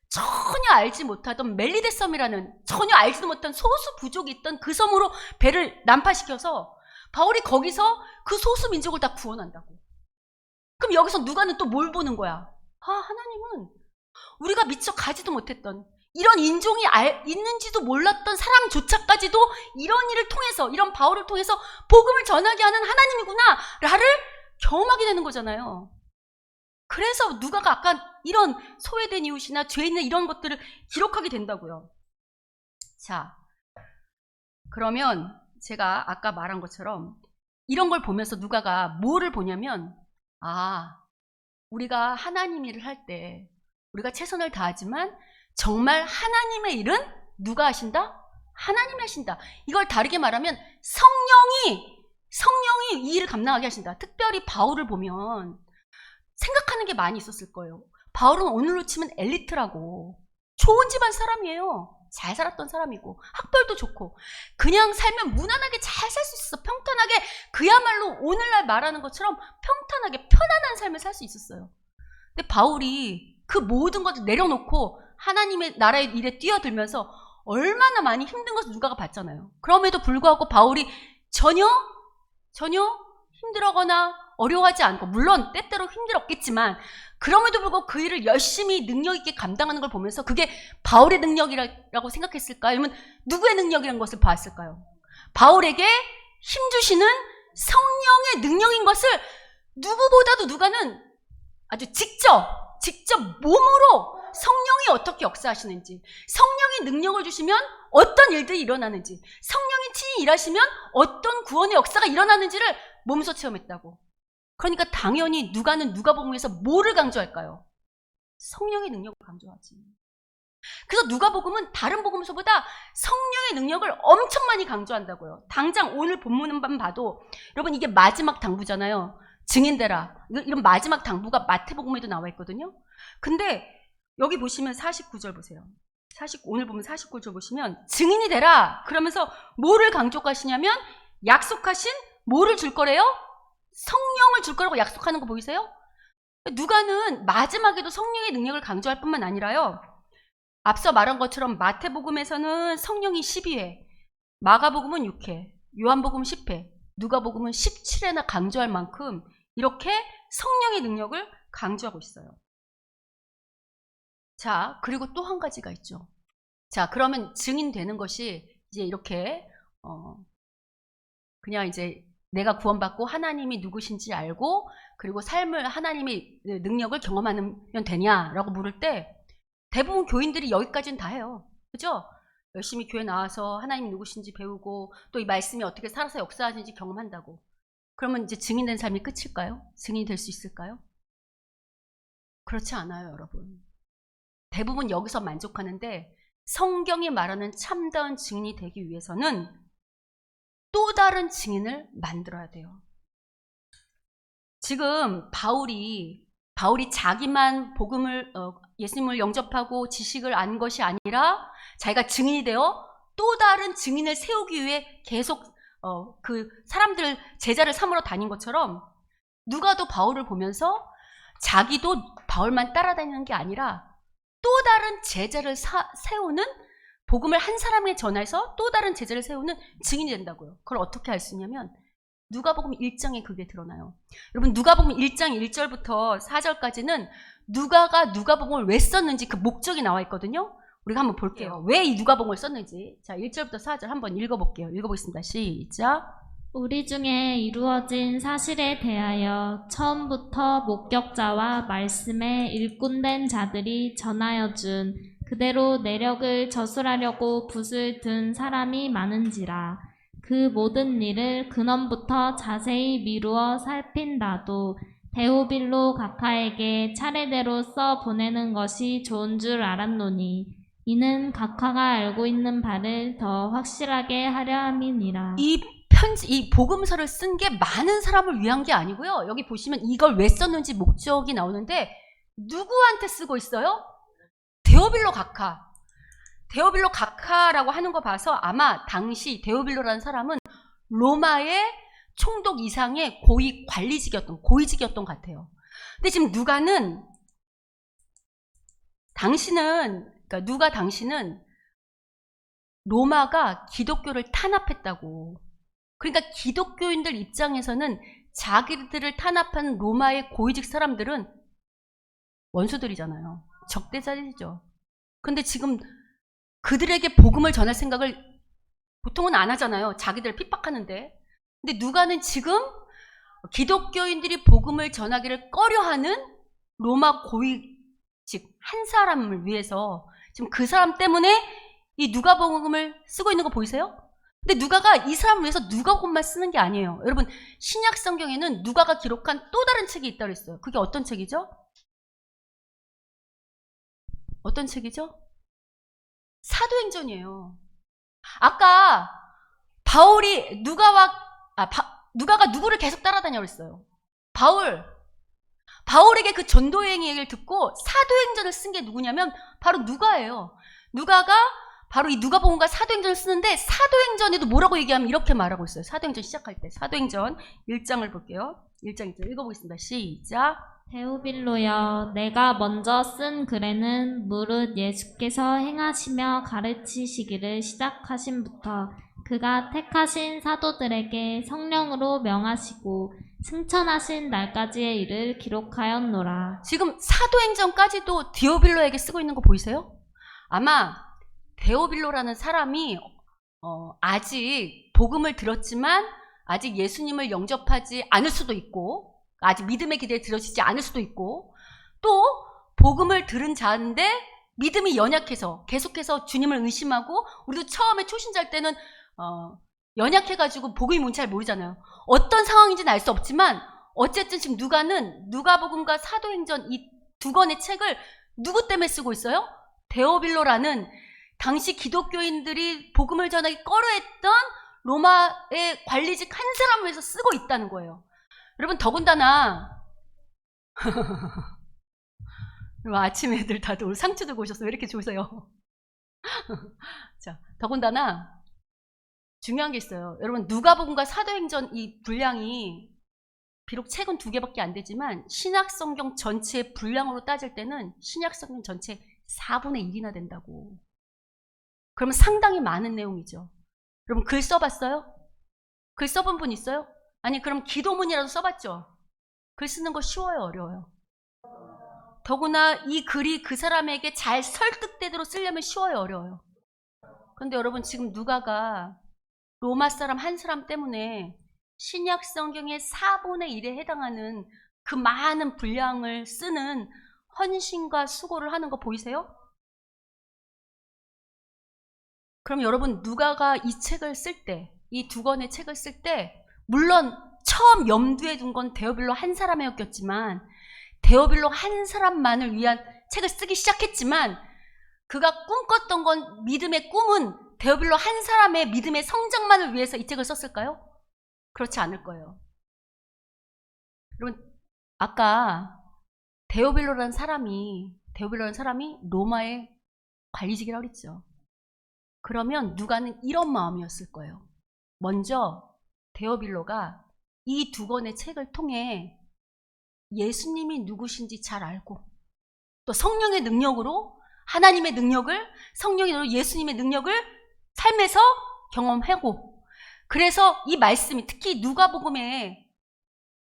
전혀 알지 못하던 멜리데 섬이라는 전혀 알지도 못한 소수 부족이 있던 그 섬으로 배를 난파시켜서 바울이 거기서 그 소수 민족을 다 구원한다고. 그럼 여기서 누가는 또 뭘 보는 거야? 하나님은 우리가 미처 가지도 못했던 이런 인종이 있는지도 몰랐던 사람조차까지도 이런 일을 통해서, 이런 바울을 통해서 복음을 전하게 하는 하나님이구나 라를 경험하게 되는 거잖아요. 그래서 누가가 아까 이런 소외된 이웃이나 죄 있는 이런 것들을 기록하게 된다고요. 자, 그러면 제가 아까 말한 것처럼 이런 걸 보면서 누가가 뭐를 보냐면 우리가 하나님 일을 할 때 우리가 최선을 다하지만 정말 하나님의 일은 누가 하신다? 하나님이 하신다. 이걸 다르게 말하면 성령이 이 일을 감당하게 하신다. 특별히 바울을 보면 생각하는 게 많이 있었을 거예요. 바울은 오늘로 치면 엘리트라고 좋은 집안 사람이에요. 잘 살았던 사람이고 학벌도 좋고 그냥 살면 무난하게 잘 살 수 있었어. 평탄하게 그야말로 오늘날 말하는 것처럼 평탄하게 편안한 삶을 살 수 있었어요. 근데 바울이 그 모든 것을 내려놓고 하나님의 나라의 일에 뛰어들면서 얼마나 많이 힘든 것을 누가가 봤잖아요. 그럼에도 불구하고 바울이 전혀 힘들어하거나 어려워하지 않고 물론 때때로 힘들었겠지만 그럼에도 불구하고 그 일을 열심히 능력 있게 감당하는 걸 보면서 그게 바울의 능력이라고 생각했을까요? 아니면 누구의 능력이라는 것을 봤을까요? 바울에게 힘주시는 성령의 능력인 것을 누구보다도 누가는 아주 직접 몸으로 성령이 어떻게 역사하시는지, 성령이 능력을 주시면 어떤 일들이 일어나는지, 성령이 친히 일하시면 어떤 구원의 역사가 일어나는지를 몸소 체험했다고. 그러니까 당연히 누가는 누가복음에서 뭐를 강조할까요? 성령의 능력을 강조하지. 그래서 누가복음은 다른 복음서보다 성령의 능력을 엄청 많이 강조한다고요. 당장 오늘 본문만 봐도 여러분 이게 마지막 당부잖아요. 증인되라. 이런 마지막 당부가 마태복음에도 나와 있거든요. 근데 여기 보시면 49절 보세요. 오늘 보면 49절 보시면 증인이 되라. 그러면서 뭐를 강조하시냐면 약속하신 뭐를 줄 거래요? 성령을 줄 거라고 약속하는 거 보이세요? 누가는 마지막에도 성령의 능력을 강조할 뿐만 아니라요. 앞서 말한 것처럼 마태복음에서는 성령이 12회, 마가복음은 6회, 요한복음 10회, 누가복음은 17회나 강조할 만큼 이렇게 성령의 능력을 강조하고 있어요. 자, 그리고 또 한 가지가 있죠. 자, 그러면 증인되는 것이 이제 이렇게 그냥 이제 내가 구원받고 하나님이 누구신지 알고 그리고 삶을 하나님의 능력을 경험하면 되냐라고 물을 때 대부분 교인들이 여기까지는 다 해요. 그죠? 열심히 교회 나와서 하나님이 누구신지 배우고 또 이 말씀이 어떻게 살아서 역사하는지 경험한다고. 그러면 이제 증인된 삶이 끝일까요? 증인이 될 수 있을까요? 그렇지 않아요, 여러분. 대부분 여기서 만족하는데 성경이 말하는 참다운 증인이 되기 위해서는 또 다른 증인을 만들어야 돼요. 지금 바울이 바울이 자기만 복음을 예수님을 영접하고 지식을 안 것이 아니라 자기가 증인이 되어 또 다른 증인을 세우기 위해 계속 그 사람들 제자를 삼으러 다닌 것처럼 누가도 바울을 보면서 자기도 바울만 따라다니는 게 아니라 또 다른 제자를 세우는 복음을 한 사람에게 전해서 또 다른 제자를 세우는 증인이 된다고요. 그걸 어떻게 알 수 있냐면 누가복음 1장에 그게 드러나요. 여러분 누가복음 1장 1절부터 4절까지는 누가가 누가복음을 왜 썼는지 그 목적이 나와 있거든요. 우리가 한번 볼게요. 왜 이 누가복음을 썼는지. 자, 1절부터 4절 한번 읽어볼게요. 읽어보겠습니다. 시작. 우리 중에 이루어진 사실에 대하여 처음부터 목격자와 말씀에 일꾼된 자들이 전하여 준 그대로 내력을 저술하려고 붓을 든 사람이 많은지라. 그 모든 일을 근원부터 자세히 미루어 살핀 나도 데오빌로 각하에게 차례대로 써 보내는 것이 좋은 줄 알았노니 이는 각하가 알고 있는 바를 더 확실하게 하려 함이니라. 이 복음서를 쓴 게 많은 사람을 위한 게 아니고요. 여기 보시면 이걸 왜 썼는지 목적이 나오는데 누구한테 쓰고 있어요? 데오빌로 각하. 데오빌로 각하라고 하는 거 봐서 아마 당시 데오빌로라는 사람은 로마의 총독 이상의 고위 관리직이었던 고위직이었던 것 같아요. 근데 지금 누가는 당신은 로마가 기독교를 탄압했다고. 그러니까 기독교인들 입장에서는 자기들을 탄압한 로마의 고위직 사람들은 원수들이잖아요. 적대자들이죠. 근데 지금 그들에게 복음을 전할 생각을 보통은 안 하잖아요. 자기들을 핍박하는데. 근데 누가는 지금 기독교인들이 복음을 전하기를 꺼려하는 로마 고위직 한 사람을 위해서 지금 그 사람 때문에 이 누가복음을 쓰고 있는 거 보이세요? 근데 누가가 이 사람을 위해서 누가복음만 쓰는 게 아니에요. 여러분 신약 성경에는 누가가 기록한 또 다른 책이 있다고 했어요. 그게 어떤 책이죠? 어떤 책이죠? 사도행전이에요. 아까 바울이 누가가 누구를 계속 따라다녀 그랬어요? 바울에게 그 전도여행 얘기를 듣고 사도행전을 쓴 게 누구냐면 바로 누가예요. 누가가 바로 이 누가복음과 사도행전을 쓰는데 사도행전에도 뭐라고 얘기하면 이렇게 말하고 있어요. 사도행전 시작할 때 사도행전 1장을 볼게요. 1장 1절 읽어보겠습니다. 시작. 데오빌로여, 내가 먼저 쓴 글에는 무릇 예수께서 행하시며 가르치시기를 시작하신부터 그가 택하신 사도들에게 성령으로 명하시고 승천하신 날까지의 일을 기록하였노라. 지금 사도행전까지도 디오빌로에게 쓰고 있는 거 보이세요? 아마 데오빌로라는 사람이 아직 복음을 들었지만 아직 예수님을 영접하지 않을 수도 있고 아직 믿음의 기대에 들어지지 않을 수도 있고 또 복음을 들은 자인데 믿음이 연약해서 계속해서 주님을 의심하고 우리도 처음에 초신자일 때는 연약해가지고 복음이 뭔지 잘 모르잖아요. 어떤 상황인지는 알 수 없지만 어쨌든 지금 누가는 누가복음과 사도행전 이 두 권의 책을 누구 때문에 쓰고 있어요? 데오빌로라는 당시 기독교인들이 복음을 전하기 꺼려했던 로마의 관리직 한 사람을 위해서 쓰고 있다는 거예요. 여러분 더군다나 아침에 애들 다들 오늘 상추 들고 오셨어요. 왜 이렇게 좋으세요? 자, 더군다나 중요한 게 있어요. 여러분 누가복음과 사도행전 이 분량이 비록 책은 2개밖에 안 되지만 신약성경 전체의 분량으로 따질 때는 신약성경 전체 4분의 1이나 된다고. 그러면 상당히 많은 내용이죠. 여러분 글 써봤어요? 글 써본 분 있어요? 아니 그럼 기도문이라도 써봤죠? 글 쓰는 거 쉬워요? 어려워요? 더구나 이 글이 그 사람에게 잘 설득되도록 쓰려면 쉬워요? 어려워요? 근데 여러분 지금 누가가 로마 사람 한 사람 때문에 신약 성경의 4분의 1에 해당하는 그 많은 분량을 쓰는 헌신과 수고를 하는 거 보이세요? 그럼 여러분 누가가 이 책을 쓸 때, 이 2권의 책을 쓸 때 물론 처음 염두에 둔 건 데오빌로 한 사람이었겠지만 데오빌로 한 사람만을 위한 책을 쓰기 시작했지만 그가 꿈꿨던 건 믿음의 꿈은 데오빌로 한 사람의 믿음의 성장만을 위해서 이 책을 썼을까요? 그렇지 않을 거예요. 여러분 아까 데오빌로라는 사람이 로마의 관리직이라고 그랬죠. 그러면 누가는 이런 마음이었을 거예요. 먼저 데오빌로가 이 두 권의 책을 통해 예수님이 누구신지 잘 알고 또 성령의 능력으로 하나님의 능력을 성령의 능력으로 예수님의 능력을 삶에서 경험하고 그래서 이 말씀이 특히 누가복음에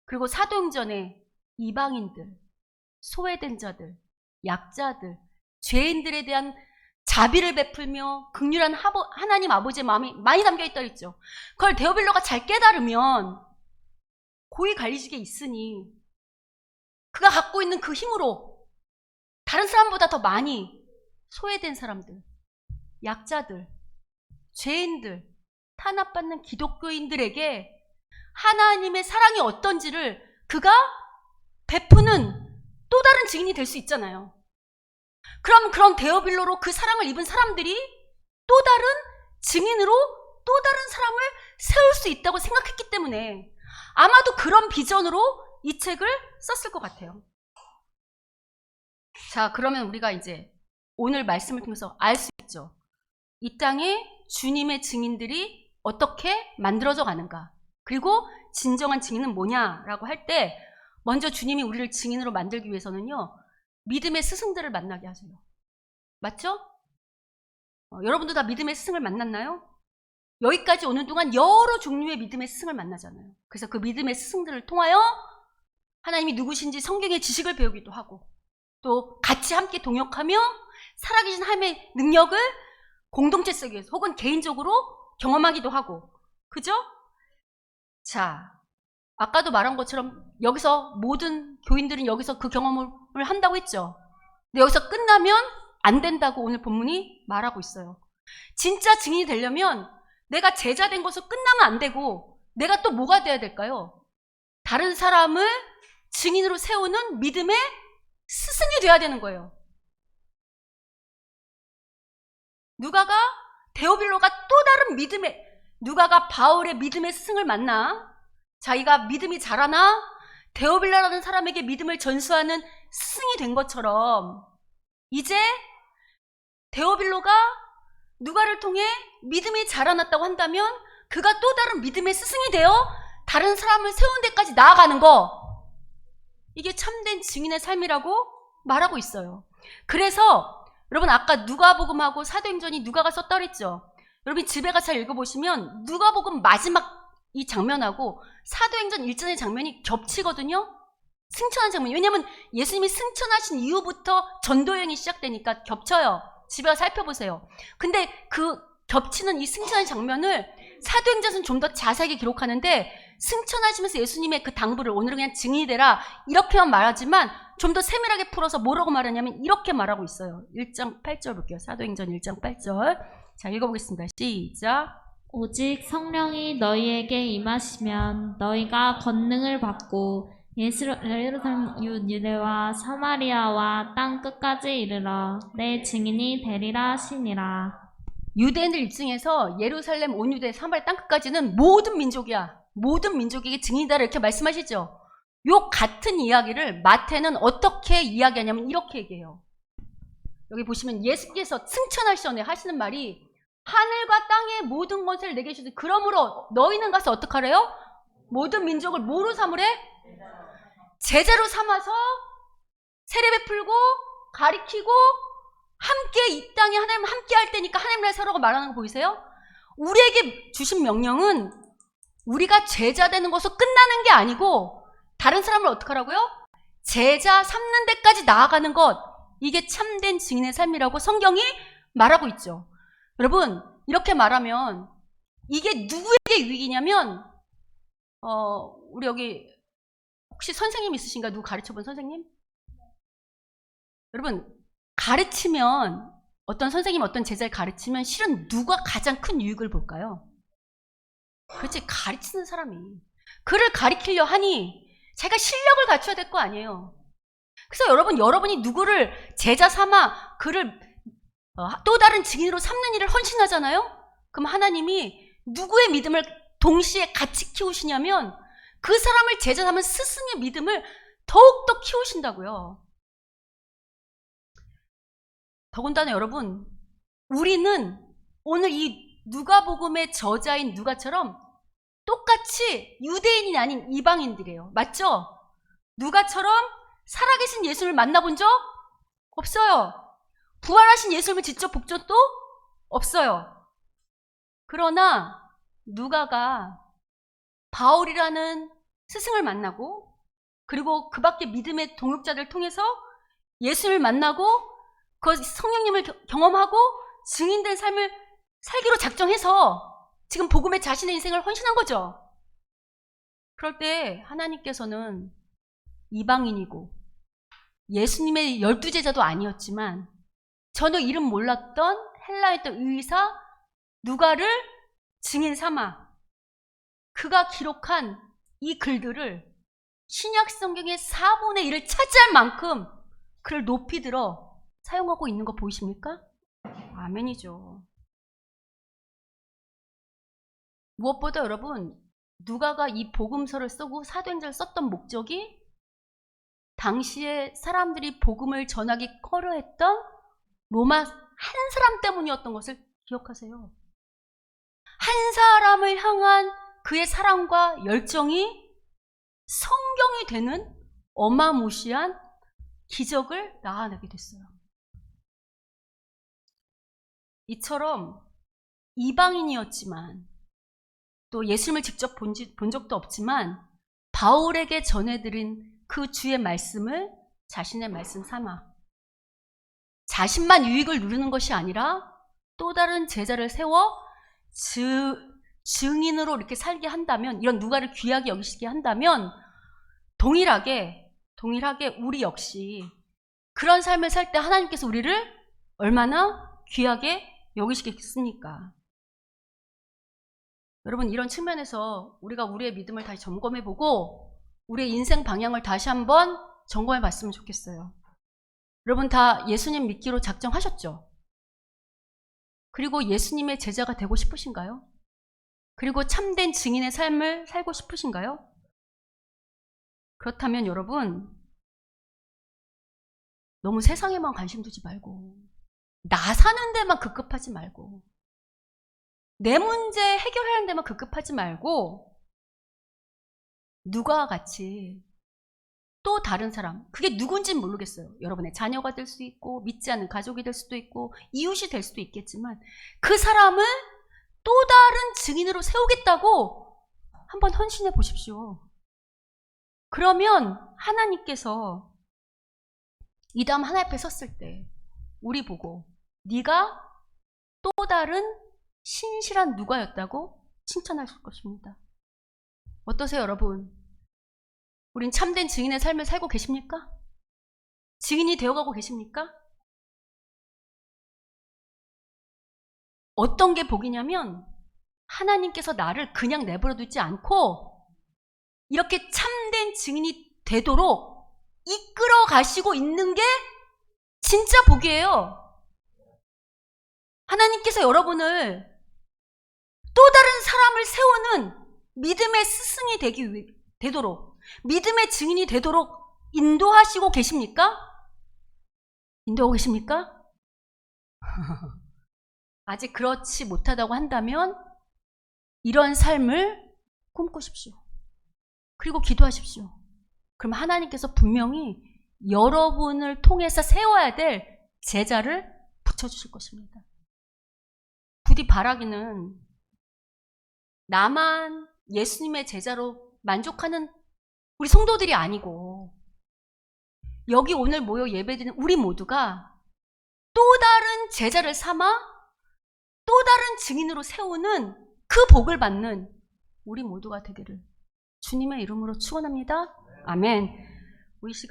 그리고 사도행전에 이방인들, 소외된 자들, 약자들, 죄인들에 대한 자비를 베풀며 긍휼한 하나님 아버지의 마음이 많이 담겨있다 했죠. 그걸 데오빌로가 잘 깨달으면 고위 관리직에 있으니 그가 갖고 있는 그 힘으로 다른 사람보다 더 많이 소외된 사람들, 약자들, 죄인들, 탄압받는 기독교인들에게 하나님의 사랑이 어떤지를 그가 베푸는 또 다른 증인이 될 수 있잖아요. 그럼 그런 데오빌로로 그 사랑을 입은 사람들이 또 다른 증인으로 또 다른 사람을 세울 수 있다고 생각했기 때문에 아마도 그런 비전으로 이 책을 썼을 것 같아요. 자, 그러면 우리가 이제 오늘 말씀을 통해서 알 수 있죠. 이 땅에 주님의 증인들이 어떻게 만들어져 가는가. 그리고 진정한 증인은 뭐냐라고 할 때 먼저 주님이 우리를 증인으로 만들기 위해서는요. 믿음의 스승들을 만나게 하세요. 맞죠? 여러분도 다 믿음의 스승을 만났나요? 여기까지 오는 동안 여러 종류의 믿음의 스승을 만나잖아요. 그래서 그 믿음의 스승들을 통하여 하나님이 누구신지 성경의 지식을 배우기도 하고 또 같이 함께 동역하며 살아계신 하나님의 능력을 공동체 속에서 혹은 개인적으로 경험하기도 하고 그죠? 자, 아까도 말한 것처럼 여기서 모든 교인들은 여기서 그 경험을 한다고 했죠. 근데 여기서 끝나면 안 된다고 오늘 본문이 말하고 있어요. 진짜 증인이 되려면 내가 제자 된 것으로 끝나면 안 되고 내가 또 뭐가 돼야 될까요? 다른 사람을 증인으로 세우는 믿음의 스승이 돼야 되는 거예요. 누가가 데오빌로가 또 다른 누가가 바울의 믿음의 스승을 만나 자기가 믿음이 자라나 데오빌로라는 사람에게 믿음을 전수하는 스승이 된 것처럼 이제 데오빌로가 누가를 통해 믿음이 자라났다고 한다면 그가 또 다른 믿음의 스승이 되어 다른 사람을 세운 데까지 나아가는 거 이게 참된 증인의 삶이라고 말하고 있어요. 그래서 여러분 아까 누가복음하고 사도행전이 누가가 썼다 그랬죠. 여러분 집에 가서 잘 읽어보시면 누가복음 마지막 이 장면하고 사도행전 1장의 장면이 겹치거든요. 승천한 장면. 왜냐하면 예수님이 승천하신 이후부터 전도여행이 시작되니까 겹쳐요. 집에 가서 살펴보세요. 근데 그 겹치는 이 승천한 장면을 사도행전은 좀 더 자세하게 기록하는데 승천하시면서 예수님의 그 당부를 오늘은 그냥 증인이 되라 이렇게만 말하지만 좀 더 세밀하게 풀어서 뭐라고 말하냐면 이렇게 말하고 있어요. 1장 8절 볼게요. 사도행전 1장 8절. 자, 읽어보겠습니다. 시작. 오직 성령이 너희에게 임하시면 너희가 권능을 받고 예루살렘 유대와 사마리아와 땅 끝까지 이르러 내 증인이 되리라 하시니라. 유대인들 입증해서 예루살렘 온 유대 사마리아 땅 끝까지는 모든 민족이야. 모든 민족에게 증인이다 이렇게 말씀하시죠. 요 같은 이야기를 마태는 어떻게 이야기하냐면 이렇게 얘기해요. 여기 보시면 예수께서 승천하시기 전에 하시는 말이 하늘과 땅의 모든 것을 내게 주시니 그러므로 너희는 가서 어떡하래요? 모든 민족을 뭐로 삼으래? 제자로 삼아서 세례 베풀고 가리키고 함께 이 땅에 하나님 함께 할 때니까 하나님 나라 서로가 말하는 거 보이세요? 우리에게 주신 명령은 우리가 제자 되는 것으로 끝나는 게 아니고 다른 사람을 어떻게 하라고요? 제자 삼는 데까지 나아가는 것 이게 참된 증인의 삶이라고 성경이 말하고 있죠. 여러분 이렇게 말하면 이게 누구에게 유익이냐면 우리 여기 혹시 선생님 있으신가? 누구 가르쳐본 선생님? 여러분 가르치면 어떤 선생님 어떤 제자를 가르치면 실은 누가 가장 큰 유익을 볼까요? 그렇지 가르치는 사람이 그를 가르치려 하니 자기가 실력을 갖춰야 될 거 아니에요. 그래서 여러분이 누구를 제자 삼아 그를 또 다른 증인으로 삼는 일을 헌신하잖아요. 그럼 하나님이 누구의 믿음을 동시에 같이 키우시냐면 그 사람을 제자 삼은 스승의 믿음을 더욱더 키우신다고요. 더군다나 여러분, 우리는 오늘 이 누가복음의 저자인 누가처럼 똑같이 유대인이 아닌 이방인들이에요. 맞죠? 누가처럼 살아계신 예수를 만나본 적 없어요. 부활하신 예수님을 직접 본 적도 없어요. 그러나 누가가 바울이라는 스승을 만나고 그리고 그 밖에 믿음의 동역자들을 통해서 예수를 만나고 그 성령님을 경험하고 증인된 삶을 살기로 작정해서 지금 복음에 자신의 인생을 헌신한 거죠. 그럴 때 하나님께서는 이방인이고 예수님의 12제자도 아니었지만 전혀 이름 몰랐던 헬라였던 의사 누가를 증인 삼아 그가 기록한 이 글들을 신약 성경의 4분의 1을 차지할 만큼 그를 높이 들어 사용하고 있는 거 보이십니까? 아멘이죠. 무엇보다 여러분, 누가가 이 복음서를 쓰고 사도행전을 썼던 목적이 당시에 사람들이 복음을 전하기 꺼려했던 로마 한 사람 때문이었던 것을 기억하세요. 한 사람을 향한 그의 사랑과 열정이 성경이 되는 어마무시한 기적을 낳아내게 됐어요. 이처럼 이방인이었지만 또 예수님을 직접 본 적도 없지만 바울에게 전해드린 그 주의 말씀을 자신의 말씀 삼아 자신만 유익을 누리는 것이 아니라 또 다른 제자를 세워 증인으로 이렇게 살게 한다면, 이런 누가를 귀하게 여기시게 한다면 동일하게 우리 역시 그런 삶을 살 때 하나님께서 우리를 얼마나 귀하게 여기시겠습니까? 여러분, 이런 측면에서 우리가 우리의 믿음을 다시 점검해보고 우리의 인생 방향을 다시 한번 점검해봤으면 좋겠어요. 여러분 다 예수님 믿기로 작정하셨죠? 그리고 예수님의 제자가 되고 싶으신가요? 그리고 참된 증인의 삶을 살고 싶으신가요? 그렇다면 여러분, 너무 세상에만 관심 두지 말고 나 사는 데만 급급하지 말고 내 문제 해결하는 데만 급급하지 말고 누가와 같이 또 다른 사람, 그게 누군지는 모르겠어요. 여러분의 자녀가 될 수도 있고 믿지 않는 가족이 될 수도 있고 이웃이 될 수도 있겠지만 그 사람을 또 다른 증인으로 세우겠다고 한번 헌신해 보십시오. 그러면 하나님께서 이 다음 하나님 앞에 섰을 때 우리 보고 네가 또 다른 신실한 누가였다고 칭찬하실 것입니다. 어떠세요, 여러분? 우린 참된 증인의 삶을 살고 계십니까? 증인이 되어가고 계십니까? 어떤 게 복이냐면 하나님께서 나를 그냥 내버려 두지 않고 이렇게 참된 증인이 되도록 이끌어 가시고 있는 게 진짜 복이에요. 하나님께서 여러분을 또 다른 사람을 세우는 믿음의 스승이 되도록, 믿음의 증인이 되도록 인도하시고 계십니까? 인도하고 계십니까? 아직 그렇지 못하다고 한다면 이런 삶을 꿈꾸십시오. 그리고 기도하십시오. 그럼 하나님께서 분명히 여러분을 통해서 세워야 될 제자를 붙여주실 것입니다. 부디 바라기는 나만 예수님의 제자로 만족하는 우리 성도들이 아니고 여기 오늘 모여 예배드리는 우리 모두가 또 다른 제자를 삼아 또 다른 증인으로 세우는 그 복을 받는 우리 모두가 되기를 주님의 이름으로 축원합니다. 아멘. 우리 시간